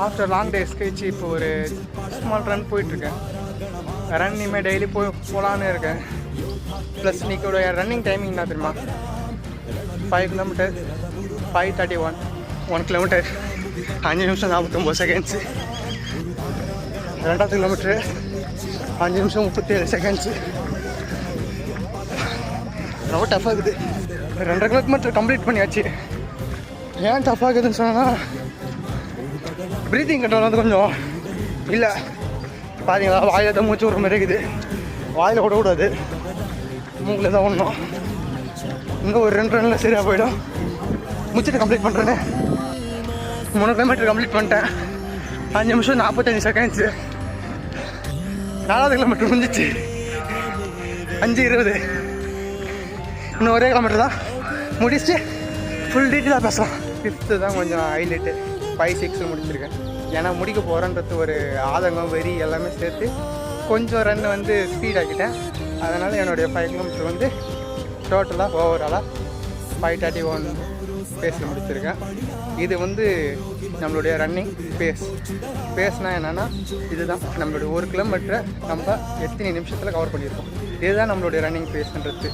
After long days கழிச்சு இப்போ ஒரு ஸ்மால் ரன் போயிட்டுருக்கேன். ரன் இனிமேல் டெய்லி போகலான்னு இருக்கேன். ப்ளஸ் இன்றைக்கோட ரன்னிங் டைமிங் தான் தெரியுமா, 5 கிலோமீட்டர் 5:31, 1 கிலோமீட்டர் 5 நிமிஷம் 49 செகண்ட்ஸு, 2வது கிலோமீட்டரு 5 நிமிஷம் 37 செகண்ட்ஸு. ரொம்ப டஃப்பாக இருக்குது. 2.5 கிலோமீட்டர் கம்ப்ளீட் பண்ணியாச்சு. ஏன் டஃப்பாக இருக்குதுன்னு சொன்னால் ப்ரீத்திங் கண்ட்ரோல் வந்து கொஞ்சம் இல்லை. பார்த்தீங்களா, வாயில் தான் மூச்சு விட்ற மாதிரி இருக்குது. வாயில் விடக்கூடாது, மூக்கில் தான் ஒன்றும். இன்னும் ஒரு 2 ரனில் சரியாக போயிடும். முடிச்சுட்டு கம்ப்ளீட் பண்ணுறேன்னு 3 கிலோமீட்டர் கம்ப்ளீட் பண்ணிட்டேன். 5 நிமிஷம் 45 செகண்ட்ஸு. 4வது கிலோமீட்டர் முடிஞ்சிச்சு 5:20. இன்னும் ஒரே கிலோமீட்டர் தான் முடிச்சுட்டு ஃபுல் டீட்டெயிலாக பேசலாம். 5th தான் கொஞ்சம் ஹைலைட்டு. 5:06 முடிச்சிருக்கேன். ஏன்னா முடிக்க போகிறேன்றது ஒரு ஆதங்கம், வெறி எல்லாமே சேர்த்து கொஞ்சம் ரன் வந்து ஸ்பீட் ஆக்கிட்டேன். அதனால் என்னுடைய 5 கிலோமீட்டர் வந்து டோட்டலாக ஓவராலாக 5:31 பேஸில் முடிச்சிருக்கேன். இது வந்து நம்மளுடைய ரன்னிங் பேஸ்னால் என்னென்னா இதுதான் நம்மளுடைய 1 கிலோமீட்டரை நம்ம எத்தனை நிமிஷத்தில் கவர் பண்ணியிருக்கோம். இதுதான் நம்மளுடைய ரன்னிங் பேஸ்ன்றது.